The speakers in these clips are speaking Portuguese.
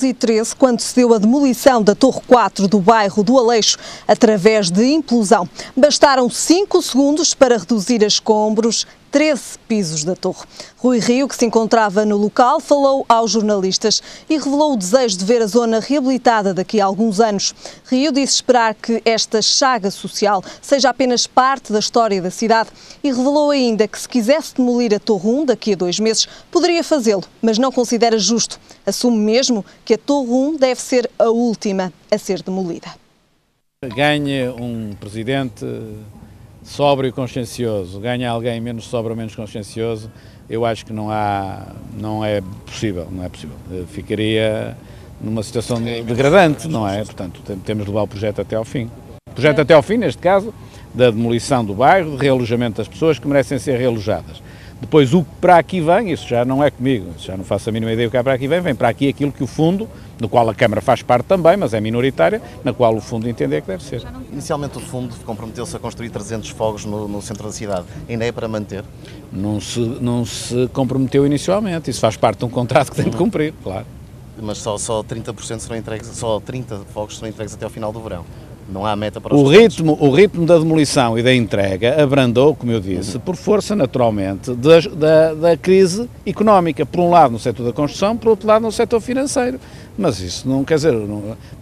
11h13, quando se deu a demolição da Torre 4 do bairro do Aleixo através de implosão. Bastaram 5 segundos para reduzir a escombros 13 pisos da torre. Rui Rio, que se encontrava no local, falou aos jornalistas e revelou o desejo de ver a zona reabilitada daqui a alguns anos. Rio disse esperar que esta chaga social seja apenas parte da história da cidade e revelou ainda que se quisesse demolir a Torre 1 daqui a 2 meses, poderia fazê-lo, mas não considera justo. Assume mesmo que a Torre 1 deve ser a última a ser demolida. Ganha um presidente sóbrio e consciencioso, ganha alguém menos sóbrio, menos consciencioso, eu acho que não é possível. Ficaria numa situação degradante, não é? Portanto, temos de levar o projeto até ao fim. O projeto até ao fim, neste caso, da demolição do bairro, de realojamento das pessoas que merecem ser realojadas. Depois, o que para aqui vem, isso já não é comigo, já não faço a mínima ideia do que para aqui vem para aqui aquilo que o fundo, no qual a Câmara faz parte também, mas é minoritária, na qual o fundo entende que deve ser. Inicialmente o fundo comprometeu-se a construir 300 fogos no centro da cidade, ainda é para manter? Não se comprometeu inicialmente, isso faz parte de um contrato que tem de cumprir, claro. Mas só 30% serão entregues, só 30 fogos serão entregues até ao final do verão. Não há meta para os o ritmo da demolição e da entrega abrandou, como eu disse, por força naturalmente da crise económica, por um lado no setor da construção, por outro lado no setor financeiro. Mas isso não quer dizer,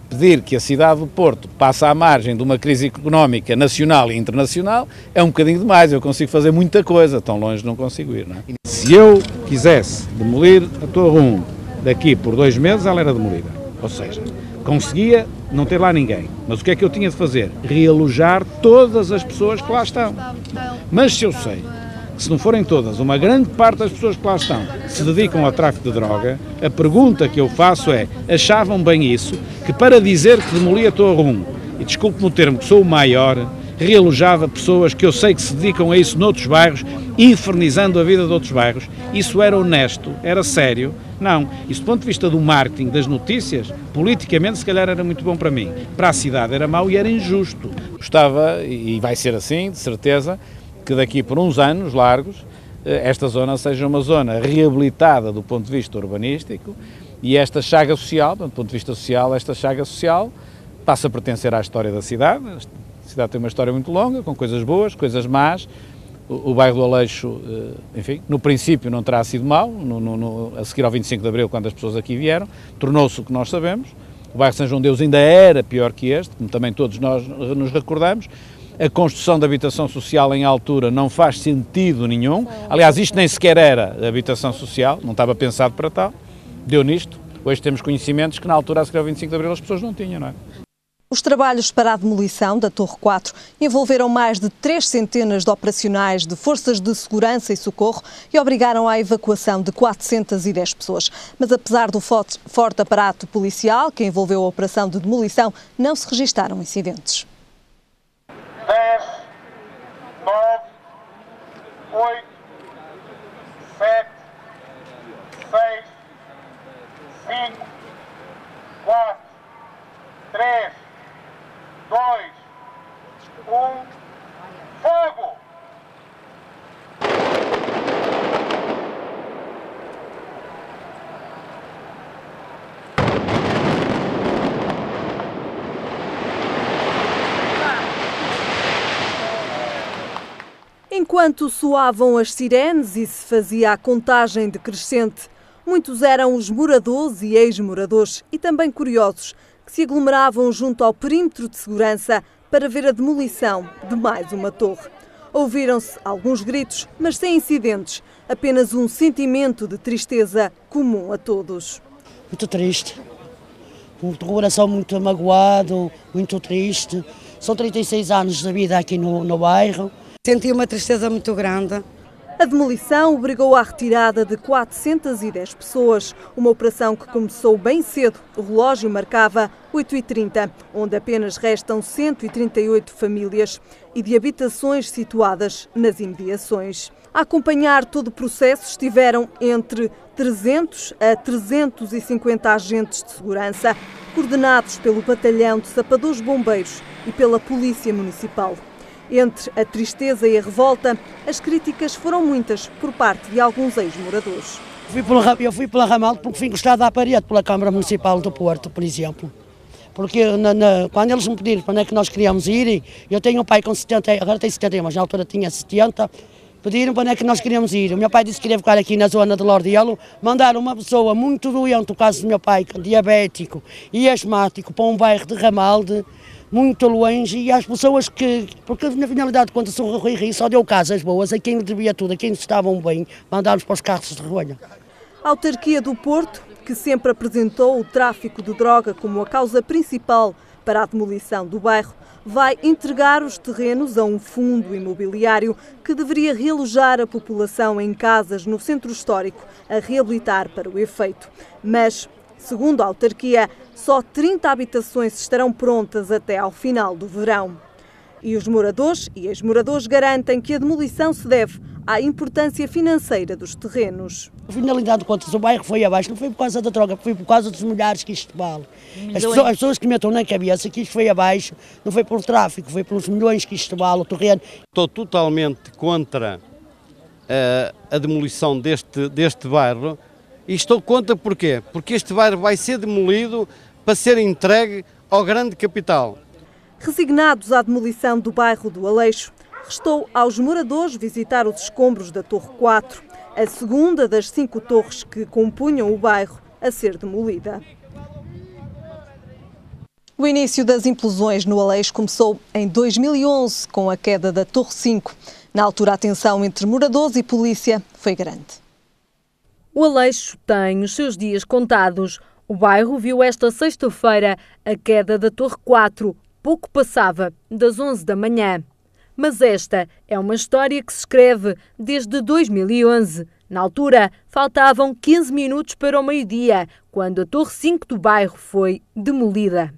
pedir que a cidade do Porto passe à margem de uma crise económica nacional e internacional é um bocadinho demais. Eu consigo fazer muita coisa, tão longe não consigo ir, não é? Se eu quisesse demolir a Torre 1 daqui por 2 meses, ela era demolida, ou seja, conseguia não ter lá ninguém, mas o que é que eu tinha de fazer? Realojar todas as pessoas que lá estão. Mas se eu sei que se não forem todas, uma grande parte das pessoas que lá estão se dedicam ao tráfico de droga, a pergunta que eu faço é, achavam bem isso, que para dizer que demoli a Torre 1, e desculpe-me o termo, que sou o maior, realojava pessoas que eu sei que se dedicam a isso noutros bairros, infernizando a vida de outros bairros. Isso era honesto, era sério? Não. Isso do ponto de vista do marketing, das notícias, politicamente se calhar era muito bom para mim. Para a cidade era mau e era injusto. Gostava, e vai ser assim, de certeza, que daqui por uns anos largos, esta zona seja uma zona reabilitada do ponto de vista urbanístico e esta chaga social, do ponto de vista social, esta chaga social passa a pertencer à história da cidade. A cidade tem uma história muito longa, com coisas boas, coisas más. O bairro do Aleixo, enfim, no princípio não terá sido mau, a seguir ao 25 de Abril, quando as pessoas aqui vieram, tornou-se o que nós sabemos. O bairro de São João de Deus ainda era pior que este, como também todos nós nos recordamos. A construção de habitação social em altura não faz sentido nenhum. Aliás, isto nem sequer era habitação social, não estava pensado para tal. Deu nisto. Hoje temos conhecimentos que na altura, a seguir ao 25 de Abril, as pessoas não tinham, não é? Os trabalhos para a demolição da Torre 4 envolveram mais de 3 centenas de operacionais de forças de segurança e socorro e obrigaram à evacuação de 410 pessoas. Mas apesar do forte aparato policial que envolveu a operação de demolição, não se registaram incidentes. 10, 9, 8, 7, 6, 5, 4, 3, 2, 1, fogo! Enquanto soavam as sirenes e se fazia a contagem decrescente, muitos eram os moradores e ex-moradores e também curiosos que se aglomeravam junto ao perímetro de segurança para ver a demolição de mais uma torre. Ouviram-se alguns gritos, mas sem incidentes, apenas um sentimento de tristeza comum a todos. Muito triste, o coração muito magoado, muito triste. São 36 anos de vida aqui no bairro. Senti uma tristeza muito grande. A demolição obrigou à retirada de 410 pessoas, uma operação que começou bem cedo. O relógio marcava 8h30, onde apenas restam 138 famílias e de habitações situadas nas imediações. A acompanhar todo o processo estiveram entre 300 a 350 agentes de segurança, coordenados pelo Batalhão de Sapadores Bombeiros e pela Polícia Municipal. Entre a tristeza e a revolta, as críticas foram muitas por parte de alguns ex-moradores. Eu fui pela ramal porque fui encostado à parede pela Câmara Municipal do Porto, por exemplo. Porque quando eles me pediram para onde é que nós queríamos ir, eu tenho um pai com 70, agora tem 71, mas na altura tinha 70, pediram para onde é que nós queríamos ir. O meu pai disse que queria ficar aqui na zona de Lordelo, mandaram uma pessoa muito doente, o caso do meu pai, diabético e asmático, para um bairro de Ramalde, muito longe, e as pessoas porque na finalidade de contas o Rui Rio só deu casas boas a quem devia tudo, a quem estavam bem, mandaram-nos para os carros de rolha. A autarquia do Porto, que sempre apresentou o tráfico de droga como a causa principal para a demolição do bairro, vai entregar os terrenos a um fundo imobiliário que deveria realojar a população em casas no centro histórico a reabilitar para o efeito. Mas, segundo a autarquia, só 30 habitações estarão prontas até ao final do verão. E os moradores e ex-moradores garantem que a demolição se deve à importância financeira dos terrenos. A finalidade de contas, o bairro foi abaixo, não foi por causa da droga, foi por causa dos milhares que isto vale. As pessoas que metam na cabeça que isto foi abaixo, não foi por tráfico, foi pelos milhões que isto vale, o terreno. Estou totalmente contra a demolição deste bairro e estou contra porquê? Porque este bairro vai ser demolido para ser entregue ao grande capital. Resignados à demolição do bairro do Aleixo, restou aos moradores visitar os escombros da Torre 4, a segunda das 5 torres que compunham o bairro a ser demolida. O início das implosões no Aleixo começou em 2011 com a queda da Torre 5. Na altura, a tensão entre moradores e polícia foi grande. O Aleixo tem os seus dias contados. O bairro viu esta sexta-feira a queda da Torre 4, pouco passava das 11 da manhã. Mas esta é uma história que se escreve desde 2011. Na altura, faltavam 15 minutos para o meio-dia, quando a Torre 5 do bairro foi demolida.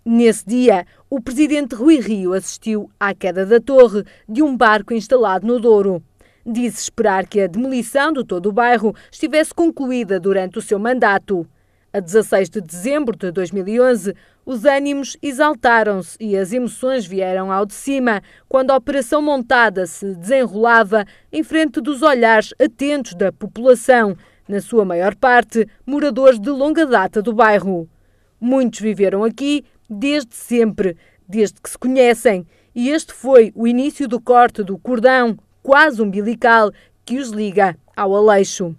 Nesse dia, o presidente Rui Rio assistiu à queda da torre de um barco instalado no Douro. Disse esperar que a demolição de todo o bairro estivesse concluída durante o seu mandato. A 16 de dezembro de 2011, os ânimos exaltaram-se e as emoções vieram ao de cima quando a operação montada se desenrolava em frente dos olhares atentos da população, na sua maior parte moradores de longa data do bairro. Muitos viveram aqui desde sempre, desde que se conhecem, e este foi o início do corte do cordão, quase umbilical, que os liga ao Aleixo.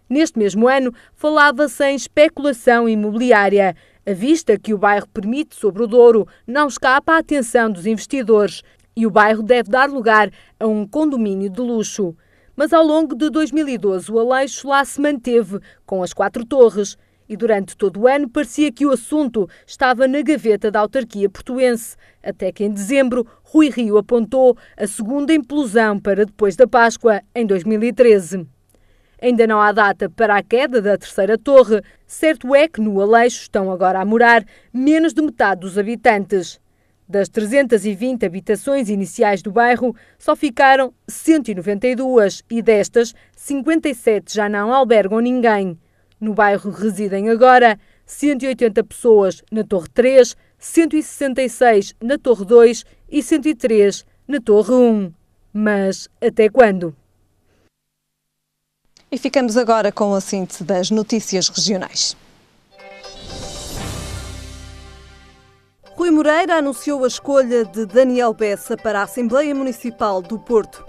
Neste mesmo ano, falava-se em especulação imobiliária. A vista que o bairro permite sobre o Douro não escapa à atenção dos investidores e o bairro deve dar lugar a um condomínio de luxo. Mas ao longo de 2012 o Aleixo lá se manteve com as 4 torres e durante todo o ano parecia que o assunto estava na gaveta da autarquia portuense, até que em dezembro Rui Rio apontou a segunda implosão para depois da Páscoa, em 2013. Ainda não há data para a queda da terceira torre. Certo é que no Aleixo estão agora a morar menos de metade dos habitantes. Das 320 habitações iniciais do bairro, só ficaram 192 e destas, 57 já não albergam ninguém. No bairro residem agora 180 pessoas na Torre 3, 166 na Torre 2 e 103 na Torre 1. Mas até quando? E ficamos agora com a síntese das notícias regionais. Rui Moreira anunciou a escolha de Daniel Bessa para a Assembleia Municipal do Porto.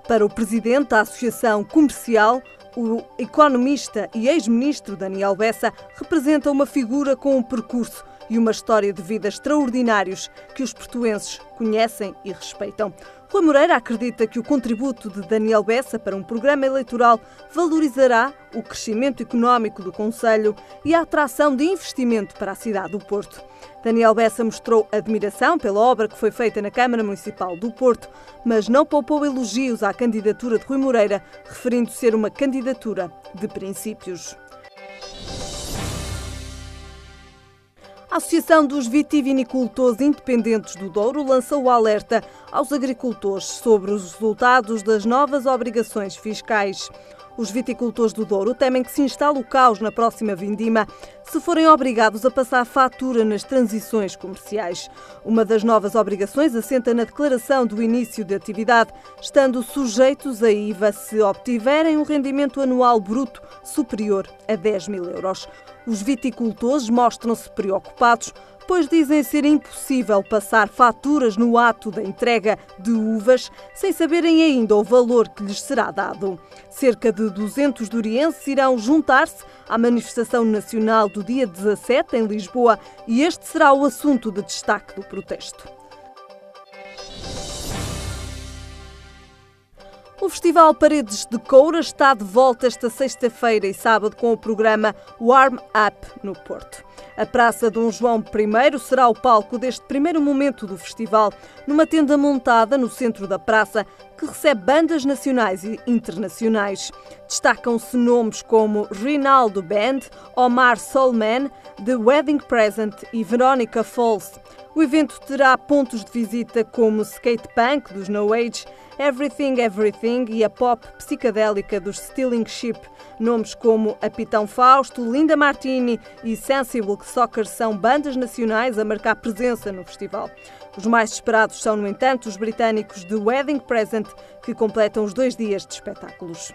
Para o presidente da Associação Comercial, o economista e ex-ministro Daniel Bessa representa uma figura com um percurso e uma história de vida extraordinários que os portuenses conhecem e respeitam. Rui Moreira acredita que o contributo de Daniel Bessa para um programa eleitoral valorizará o crescimento económico do concelho e a atração de investimento para a cidade do Porto. Daniel Bessa mostrou admiração pela obra que foi feita na Câmara Municipal do Porto, mas não poupou elogios à candidatura de Rui Moreira, referindo ser uma candidatura de princípios. A Associação dos Vitivinicultores Independentes do Douro lançou o alerta aos agricultores sobre os resultados das novas obrigações fiscais. Os viticultores do Douro temem que se instale o caos na próxima vindima se forem obrigados a passar fatura nas transições comerciais. Uma das novas obrigações assenta na declaração do início de atividade, estando sujeitos a IVA se obtiverem um rendimento anual bruto superior a 10 mil euros. Os viticultores mostram-se preocupados, pois dizem ser impossível passar faturas no ato da entrega de uvas sem saberem ainda o valor que lhes será dado. Cerca de 200 dourienses irão juntar-se à manifestação nacional do dia 17 em Lisboa e este será o assunto de destaque do protesto. O Festival Paredes de Coura está de volta esta sexta-feira e sábado com o programa Warm Up no Porto. A Praça Dom João I será o palco deste primeiro momento do festival, numa tenda montada no centro da praça que recebe bandas nacionais e internacionais. Destacam-se nomes como Rinaldo Band, Omar Soulman, The Wedding Present e Veronica Falls. O evento terá pontos de visita como skate punk dos No Age, Everything Everything e a pop psicadélica dos Stealing Ship. Nomes como Apitão Fausto, Linda Martini e Sensible Soccer são bandas nacionais a marcar presença no festival. Os mais esperados são, no entanto, os britânicos The Wedding Present, que completam os 2 dias de espetáculos.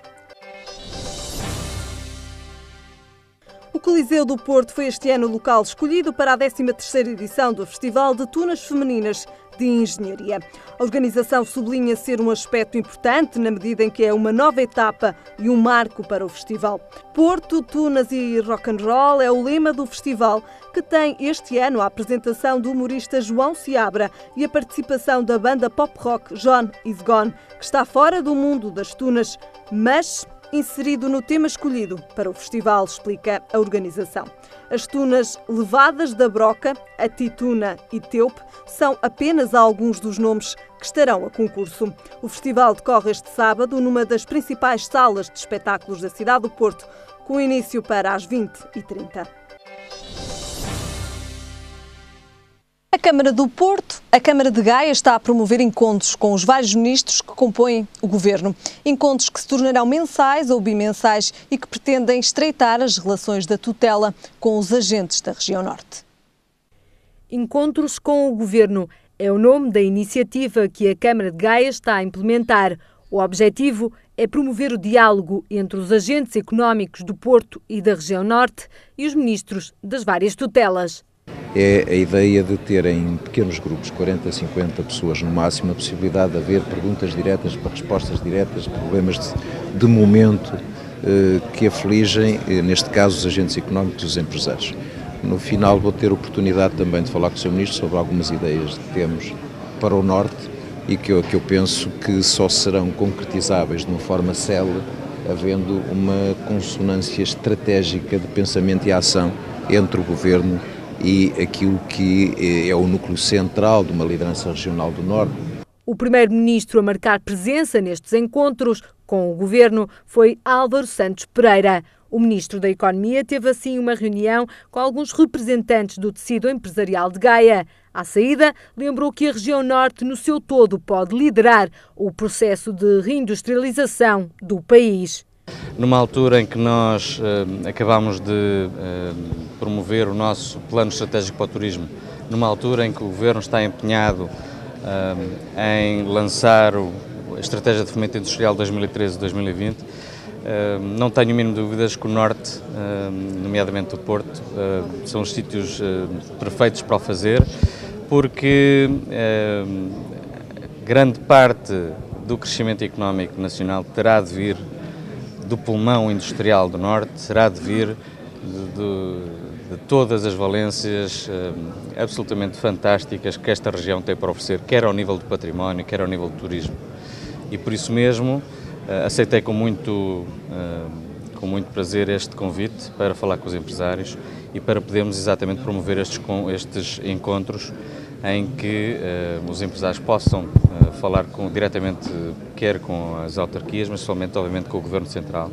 O Coliseu do Porto foi este ano o local escolhido para a 13ª edição do Festival de Tunas Femininas de Engenharia. A organização sublinha ser um aspecto importante na medida em que é uma nova etapa e um marco para o festival. Porto, Tunas e Rock'n'Roll é o lema do festival, que tem este ano a apresentação do humorista João Seabra e a participação da banda pop-rock John Is Gone, que está fora do mundo das tunas, mas inserido no tema escolhido para o festival, explica a organização. As tunas levadas da Broca, a Tituna e Teupe são apenas alguns dos nomes que estarão a concurso. O festival decorre este sábado numa das principais salas de espetáculos da cidade do Porto, com início para as 20h30. A Câmara do Porto, a Câmara de Gaia está a promover encontros com os vários ministros que compõem o governo. Encontros que se tornarão mensais ou bimensais e que pretendem estreitar as relações da tutela com os agentes da região norte. Encontros com o governo é o nome da iniciativa que a Câmara de Gaia está a implementar. O objetivo é promover o diálogo entre os agentes económicos do Porto e da região norte e os ministros das várias tutelas. É a ideia de ter em pequenos grupos, 40, 50 pessoas no máximo, a possibilidade de haver perguntas diretas para respostas diretas, problemas de momento que afligem, neste caso, os agentes económicos e os empresários. No final vou ter oportunidade também de falar com o Sr. Ministro sobre algumas ideias que temos para o Norte e que eu penso que só serão concretizáveis de uma forma célere, havendo uma consonância estratégica de pensamento e ação entre o Governo e aquilo que é o núcleo central de uma liderança regional do Norte. O primeiro-ministro a marcar presença nestes encontros com o governo foi Álvaro Santos Pereira. O ministro da Economia teve assim uma reunião com alguns representantes do tecido empresarial de Gaia. À saída, lembrou que a região norte no seu todo pode liderar o processo de reindustrialização do país. Numa altura em que nós acabamos de promover o nosso plano estratégico para o turismo, numa altura em que o Governo está empenhado em lançar a Estratégia de Fomento Industrial 2013-2020, não tenho o mínimo de dúvidas que o Norte, nomeadamente o Porto, são os sítios perfeitos para o fazer, porque grande parte do crescimento económico nacional terá de vir do pulmão industrial do Norte, será de vir de todas as valências absolutamente fantásticas que esta região tem para oferecer, quer ao nível do património, quer ao nível do turismo. E por isso mesmo aceitei com muito prazer este convite para falar com os empresários e para podermos exatamente promover estes encontros em que os empresários possam falar diretamente, quer com as autarquias, mas somente, obviamente, com o Governo Central,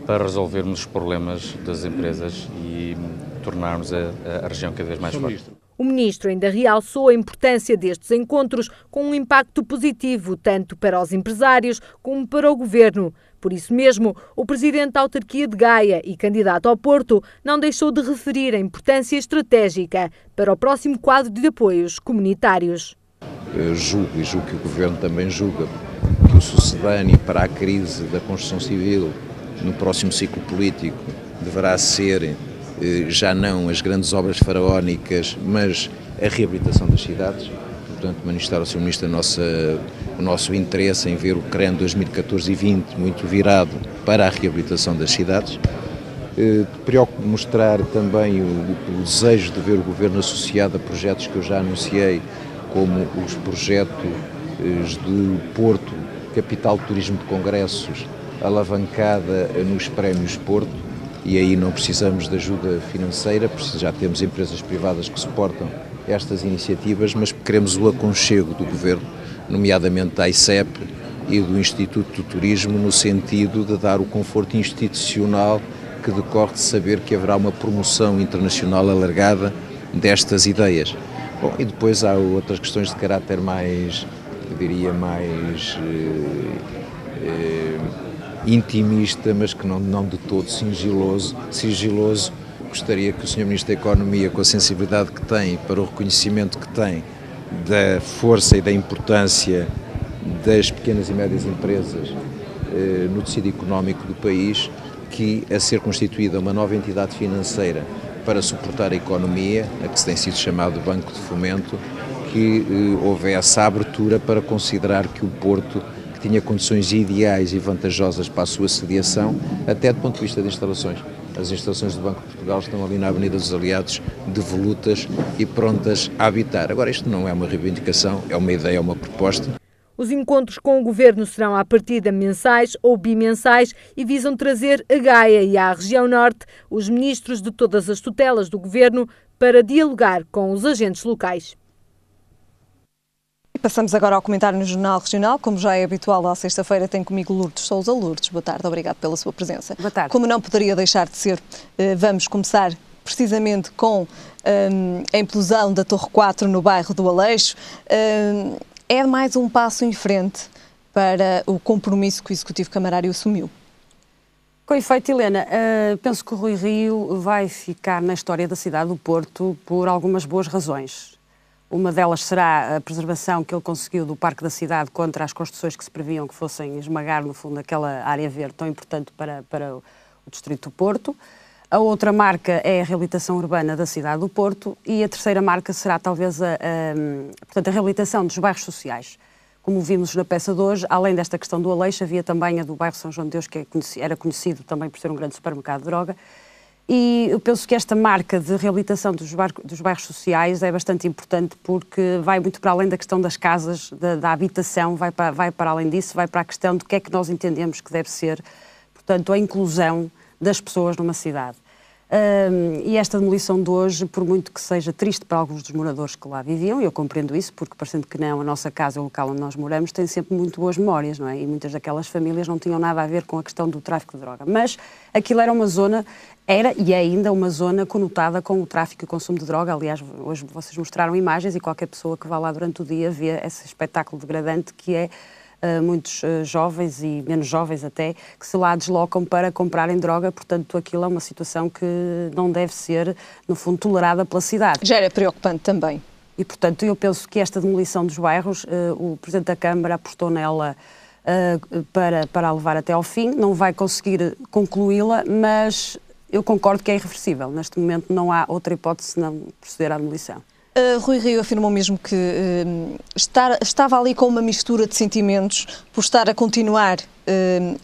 para resolvermos os problemas das empresas e tornarmos a região cada vez mais forte. O ministro ainda realçou a importância destes encontros com um impacto positivo tanto para os empresários como para o governo. Por isso mesmo, o presidente da autarquia de Gaia e candidato ao Porto não deixou de referir a importância estratégica para o próximo quadro de apoios comunitários. Eu julgo que o governo também julga que o sucedâneo para a crise da construção civil no próximo ciclo político deverá ser já não as grandes obras faraónicas, mas a reabilitação das cidades. Portanto, manifestar ao Sr. Ministro o nosso interesse em ver o CREN 2014 e 20 muito virado para a reabilitação das cidades. Preocupo mostrar também o desejo de ver o Governo associado a projetos que eu já anunciei, como os projetos de Porto, capital de turismo de congressos, alavancada nos prémios Porto, e aí não precisamos de ajuda financeira, já temos empresas privadas que suportam estas iniciativas, mas queremos o aconchego do Governo, nomeadamente da ICEP e do Instituto do Turismo, no sentido de dar o conforto institucional que decorre de saber que haverá uma promoção internacional alargada destas ideias. Bom, e depois há outras questões de caráter mais, eu diria, mais intimista, mas que não de todo sigiloso. Gostaria que o Sr. Ministro da Economia, com a sensibilidade que tem para o reconhecimento que tem da força e da importância das pequenas e médias empresas no tecido económico do país, que a ser constituída uma nova entidade financeira para suportar a economia, a que se tem sido chamado Banco de Fomento, que houvesse a abertura para considerar que o Porto, que tinha condições ideais e vantajosas para a sua sediação, até do ponto de vista de instalações. As instalações do Banco de Portugal estão ali na Avenida dos Aliados, devolutas e prontas a habitar. Agora, isto não é uma reivindicação, é uma ideia, é uma proposta. Os encontros com o Governo serão à partida mensais ou bimensais e visam trazer a Gaia e à região norte os ministros de todas as tutelas do Governo para dialogar com os agentes locais. Passamos agora ao comentário no Jornal Regional. Como já é habitual, à sexta-feira tem comigo Lourdes Sousa. Lourdes, boa tarde, obrigado pela sua presença. Boa tarde. Como não poderia deixar de ser, vamos começar precisamente com a implosão da Torre 4 no bairro do Aleixo. É mais um passo em frente para o compromisso que o Executivo Camarário assumiu? Com efeito, Helena, penso que o Rui Rio vai ficar na história da cidade do Porto por algumas boas razões. Uma delas será a preservação que ele conseguiu do Parque da Cidade contra as construções que se previam que fossem esmagar, no fundo, aquela área verde tão importante para o Distrito do Porto. A outra marca é a reabilitação urbana da cidade do Porto e a terceira marca será talvez portanto, a reabilitação dos bairros sociais. Como vimos na peça de hoje, além desta questão do Aleixo, havia também a do bairro São João de Deus, que era conhecido também por ser um grande supermercado de droga. E eu penso que esta marca de reabilitação dos bairros sociais é bastante importante porque vai muito para além da questão das casas, da habitação, vai para além disso, vai para a questão do que é que nós entendemos que deve ser, portanto, a inclusão das pessoas numa cidade. E esta demolição de hoje, por muito que seja triste para alguns dos moradores que lá viviam, e eu compreendo isso, porque parecendo que não, a nossa casa, o local onde nós moramos, tem sempre muito boas memórias, não é? E muitas daquelas famílias não tinham nada a ver com a questão do tráfico de droga. Mas aquilo era uma zona, era e é ainda uma zona conotada com o tráfico e o consumo de droga. Aliás, hoje vocês mostraram imagens e qualquer pessoa que vá lá durante o dia vê esse espetáculo degradante que é muitos jovens e menos jovens até, que se lá deslocam para comprarem droga, portanto aquilo é uma situação que não deve ser, no fundo, tolerada pela cidade. Já era preocupante também. E, portanto, eu penso que esta demolição dos bairros, o Presidente da Câmara apostou nela para a levar até ao fim, não vai conseguir concluí-la, mas eu concordo que é irreversível. Neste momento não há outra hipótese senão proceder à demolição. Rui Rio afirmou mesmo que estava ali com uma mistura de sentimentos por estar a continuar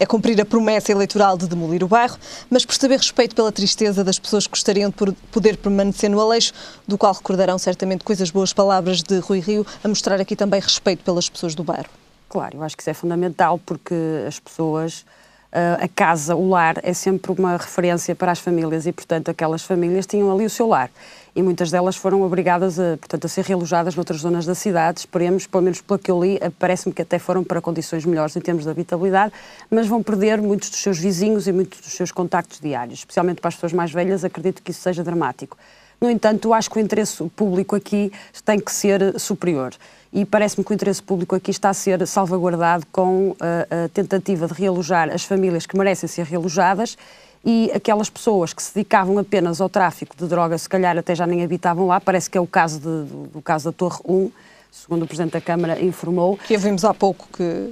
a cumprir a promessa eleitoral de demolir o bairro, mas por saber respeito pela tristeza das pessoas que gostariam de poder permanecer no Aleixo, do qual recordarão certamente coisas boas palavras de Rui Rio, a mostrar aqui também respeito pelas pessoas do bairro. Claro, eu acho que isso é fundamental porque as pessoas, a casa, o lar, é sempre uma referência para as famílias e, portanto, aquelas famílias tinham ali o seu lar. E muitas delas foram obrigadas a ser realojadas noutras zonas da cidade. Esperemos, pelo menos pelo que eu li, parece-me que até foram para condições melhores em termos de habitabilidade, mas vão perder muitos dos seus vizinhos e muitos dos seus contactos diários. Especialmente para as pessoas mais velhas, acredito que isso seja dramático. No entanto, eu acho que o interesse público aqui tem que ser superior. E parece-me que o interesse público aqui está a ser salvaguardado com a tentativa de realojar as famílias que merecem ser realojadas e aquelas pessoas que se dedicavam apenas ao tráfico de drogas, se calhar até já nem habitavam lá. Parece que é o caso do caso da Torre 1, segundo o Presidente da Câmara informou. Que ouvimos há pouco que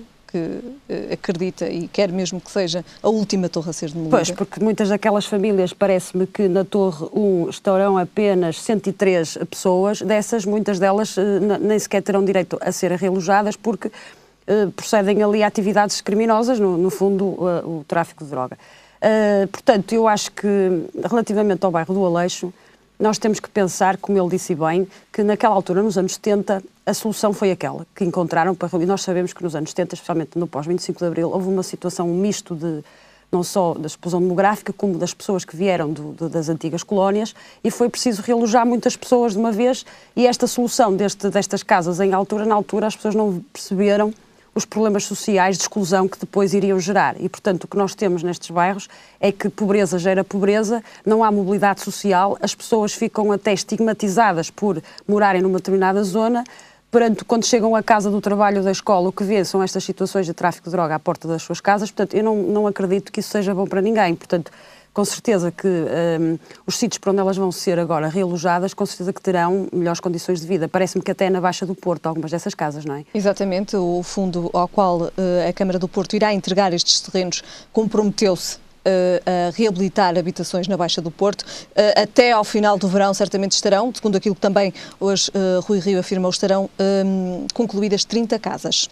acredita e quer mesmo que seja a última torre a ser demolida. Pois, porque muitas daquelas famílias, parece-me que na Torre 1 estarão apenas 103 pessoas, dessas, muitas delas nem sequer terão direito a ser realojadas porque procedem ali a atividades criminosas, no fundo o tráfico de droga. Portanto, eu acho que relativamente ao bairro do Aleixo, nós temos que pensar, como ele disse bem, que naquela altura, nos anos 70, a solução foi aquela que encontraram para... E nós sabemos que nos anos 70, especialmente no pós-25 de Abril, houve uma situação, um misto de não só da explosão demográfica, como das pessoas que vieram das antigas colónias, e foi preciso realojar muitas pessoas de uma vez, e esta solução destas casas na altura as pessoas não perceberam os problemas sociais de exclusão que depois iriam gerar. E, portanto, o que nós temos nestes bairros é que pobreza gera pobreza, não há mobilidade social, as pessoas ficam até estigmatizadas por morarem numa determinada zona, quando chegam à casa do trabalho ou da escola, o que vê são estas situações de tráfico de droga à porta das suas casas. Portanto, eu não acredito que isso seja bom para ninguém. Portanto, com certeza que os sítios para onde elas vão ser agora realojadas, com certeza que terão melhores condições de vida. Parece-me que até na Baixa do Porto, algumas dessas casas, não é? Exatamente. O fundo ao qual a Câmara do Porto irá entregar estes terrenos comprometeu-se a reabilitar habitações na Baixa do Porto. Até ao final do verão certamente estarão, segundo aquilo que também hoje Rui Rio afirmou, estarão concluídas 30 casas.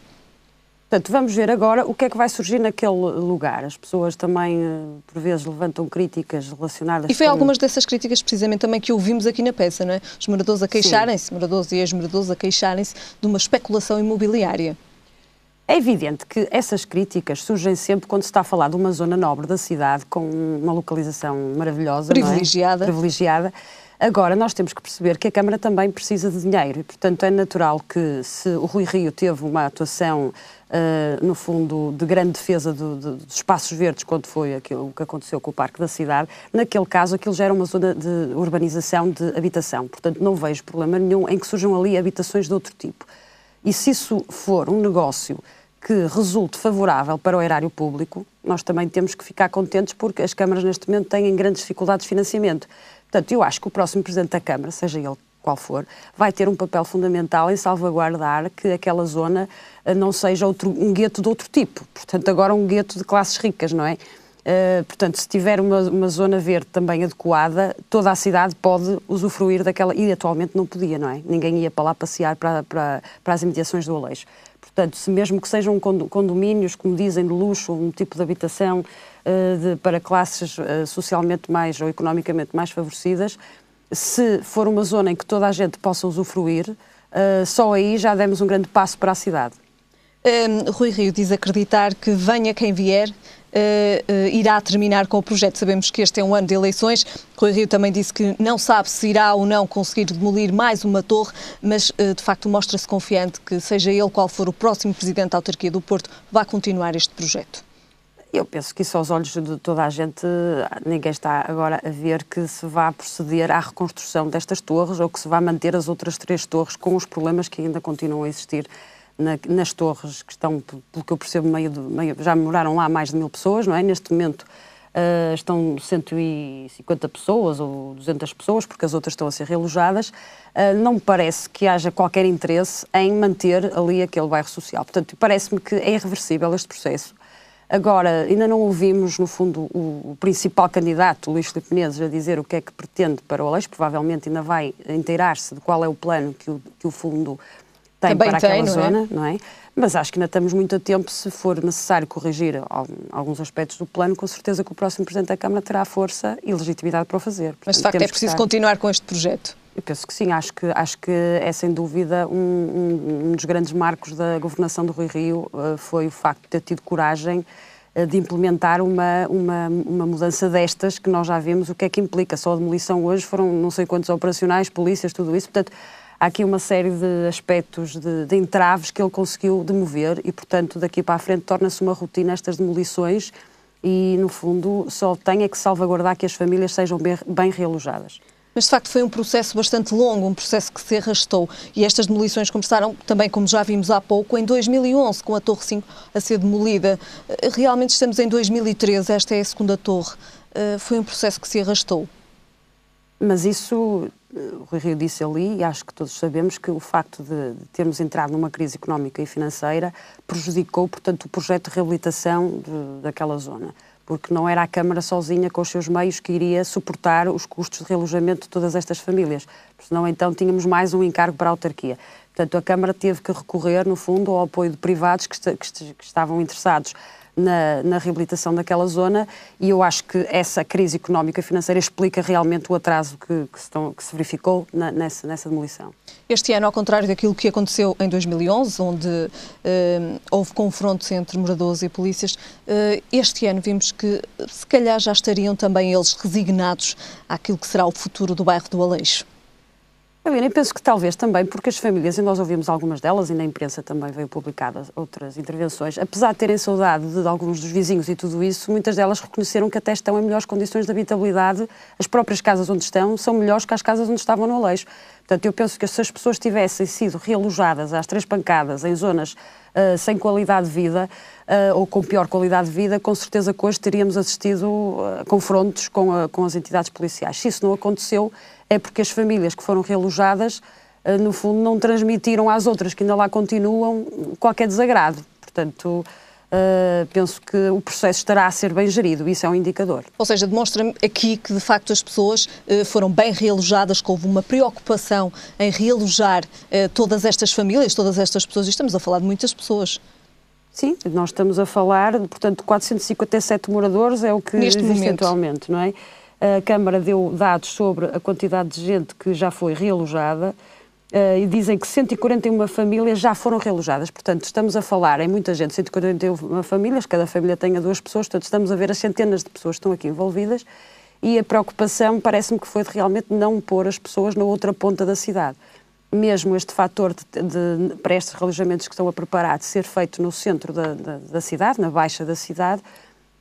Portanto, vamos ver agora o que é que vai surgir naquele lugar. As pessoas também, por vezes, levantam críticas relacionadas com... E foi algumas dessas críticas, precisamente, também que ouvimos aqui na peça, não é? Os moradores a queixarem-se, moradores e ex-moradores a queixarem-se de uma especulação imobiliária. É evidente que essas críticas surgem sempre quando se está a falar de uma zona nobre da cidade, com uma localização maravilhosa, privilegiada. Não é? Privilegiada. Agora, nós temos que perceber que a Câmara também precisa de dinheiro e, portanto, é natural que, se o Rui Rio teve uma atuação, no fundo, de grande defesa dos espaços verdes, quando foi aquilo que aconteceu com o Parque da Cidade, naquele caso, aquilo já era uma zona de urbanização, de habitação. Portanto, não vejo problema nenhum em que surjam ali habitações de outro tipo. E se isso for um negócio que resulte favorável para o erário público, nós também temos que ficar contentes porque as câmaras neste momento têm grandes dificuldades de financiamento. Portanto, eu acho que o próximo Presidente da Câmara, seja ele qual for, vai ter um papel fundamental em salvaguardar que aquela zona não seja um gueto de outro tipo. Portanto, agora um gueto de classes ricas, não é? Portanto, se tiver uma zona verde também adequada, toda a cidade pode usufruir daquela... E atualmente não podia, não é? Ninguém ia para lá passear para as imediações do Aleixo. Portanto, se mesmo que sejam condomínios, como dizem, de luxo, um tipo de habitação para classes socialmente mais ou economicamente mais favorecidas, se for uma zona em que toda a gente possa usufruir, só aí já demos um grande passo para a cidade. Rui Rio diz acreditar que venha quem vier, irá terminar com o projeto. Sabemos que este é um ano de eleições. Rui Rio também disse que não sabe se irá ou não conseguir demolir mais uma torre, mas de facto mostra-se confiante que, seja ele qual for o próximo Presidente da Autarquia do Porto, vá continuar este projeto. Eu penso que isso aos olhos de toda a gente, ninguém está agora a ver que se vá proceder à reconstrução destas torres ou que se vá manter as outras 3 torres com os problemas que ainda continuam a existir nas torres que estão, pelo que eu percebo, já moraram lá mais de 1000 pessoas, não é? Neste momento estão 150 pessoas ou 200 pessoas, porque as outras estão a ser realojadas. Não me parece que haja qualquer interesse em manter ali aquele bairro social. Portanto, parece-me que é irreversível este processo. Agora, ainda não ouvimos, no fundo, o principal candidato, Luís Filipe Menezes, a dizer o que é que pretende para o Aleixo. Provavelmente ainda vai inteirar-se de qual é o plano que o fundo tem também para aquela zona, não é? Mas acho que ainda estamos muito a tempo. Se for necessário corrigir alguns aspectos do plano, com certeza que o próximo Presidente da Câmara terá força e legitimidade para o fazer. Portanto, mas, de facto, é preciso continuar com este projeto? Eu penso que sim. Acho que é, sem dúvida, um dos grandes marcos da governação do Rui Rio foi o facto de ter tido coragem de implementar uma mudança destas, que nós já vimos o que é que implica. Só a demolição hoje foram não sei quantos operacionais, polícias, tudo isso. Portanto, há aqui uma série de aspectos, de entraves que ele conseguiu demover e, portanto, daqui para a frente torna-se uma rotina estas demolições e, no fundo, só tem é que salvaguardar que as famílias sejam bem realojadas. Mas, de facto, foi um processo bastante longo, um processo que se arrastou. E estas demolições começaram também, como já vimos há pouco, em 2011, com a Torre 5 a ser demolida. Realmente estamos em 2013, esta é a segunda torre. Foi um processo que se arrastou. Mas isso, o Rui Rio disse ali, e acho que todos sabemos que o facto de termos entrado numa crise económica e financeira prejudicou, portanto, o projeto de reabilitação daquela zona. Porque não era a Câmara sozinha, com os seus meios, que iria suportar os custos de realojamento de todas estas famílias. Senão, então, tínhamos mais um encargo para a autarquia. Portanto, a Câmara teve que recorrer, no fundo, ao apoio de privados que estavam interessados na reabilitação daquela zona, e eu acho que essa crise económica e financeira explica realmente o atraso que se verificou nessa demolição. Este ano, ao contrário daquilo que aconteceu em 2011, onde houve confrontos entre moradores e polícias, este ano vimos que se calhar já estariam também eles resignados àquilo que será o futuro do bairro do Aleixo. Eu penso que talvez também, porque as famílias, e nós ouvimos algumas delas, e na imprensa também veio publicadas outras intervenções, apesar de terem saudade de alguns dos vizinhos e tudo isso, muitas delas reconheceram que até estão em melhores condições de habitabilidade. As próprias casas onde estão são melhores que as casas onde estavam no Aleixo. Portanto, eu penso que se as pessoas tivessem sido realojadas às três pancadas em zonas sem qualidade de vida, ou com pior qualidade de vida, com certeza que hoje teríamos assistido a confrontos com as entidades policiais. Se isso não aconteceu, é porque as famílias que foram realojadas, no fundo, não transmitiram às outras que ainda lá continuam qualquer desagrado. Portanto, penso que o processo estará a ser bem gerido, isso é um indicador. Ou seja, demonstra-me aqui que, de facto, as pessoas foram bem realojadas, que houve uma preocupação em realojar todas estas famílias, todas estas pessoas, e estamos a falar de muitas pessoas. Sim, nós estamos a falar, portanto, de 457 moradores, é o que existe atualmente, não é? A Câmara deu dados sobre a quantidade de gente que já foi realojada e dizem que 141 famílias já foram realojadas. Portanto, estamos a falar em muita gente, 141 famílias, cada família tenha 2 pessoas, portanto, estamos a ver as centenas de pessoas que estão aqui envolvidas, e a preocupação parece-me que foi de realmente não pôr as pessoas na outra ponta da cidade. Mesmo este fator para estes realojamentos que estão a preparar de ser feito no centro da cidade, na baixa da cidade,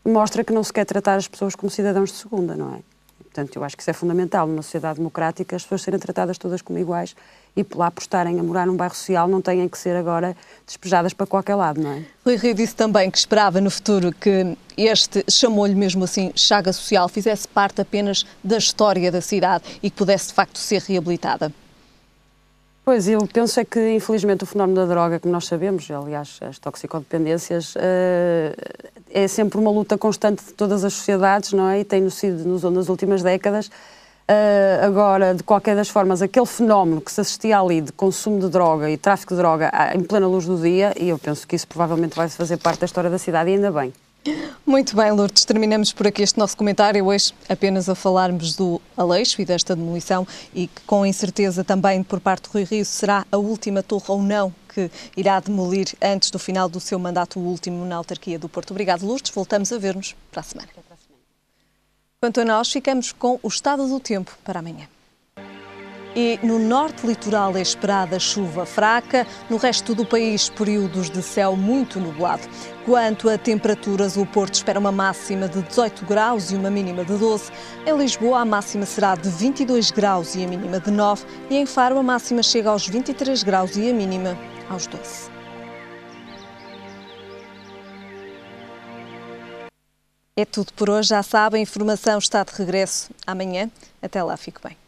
mostra que não se quer tratar as pessoas como cidadãos de segunda, não é? Portanto, eu acho que isso é fundamental numa sociedade democrática, as pessoas serem tratadas todas como iguais, e lá por estarem a morar num bairro social não têm que ser agora despejadas para qualquer lado, não é? Rui Rio disse também que esperava no futuro que este, chamou-lhe mesmo assim, chaga social, fizesse parte apenas da história da cidade e que pudesse de facto ser reabilitada. Pois, eu penso é que, infelizmente, o fenómeno da droga, como nós sabemos, aliás, as toxicodependências, é sempre uma luta constante de todas as sociedades, não é? E tem sido nas últimas décadas. Agora, de qualquer das formas, aquele fenómeno que se assistia ali de consumo de droga e tráfico de droga em plena luz do dia, e eu penso que isso provavelmente vai fazer parte da história da cidade, e ainda bem. Muito bem, Lourdes, terminamos por aqui este nosso comentário, hoje apenas a falarmos do Aleixo e desta demolição, e que com incerteza também por parte do Rui Rio será a última torre ou não que irá demolir antes do final do seu mandato último na autarquia do Porto. Obrigado, Lourdes, voltamos a ver-nos para a semana. Quanto a nós, ficamos com o estado do tempo para amanhã. E no norte litoral é esperada chuva fraca, no resto do país períodos de céu muito nublado. Quanto a temperaturas, o Porto espera uma máxima de 18 graus e uma mínima de 12. Em Lisboa a máxima será de 22 graus e a mínima de 9. E em Faro a máxima chega aos 23 graus e a mínima aos 12. É tudo por hoje, já sabem, a informação está de regresso amanhã. Até lá, fique bem.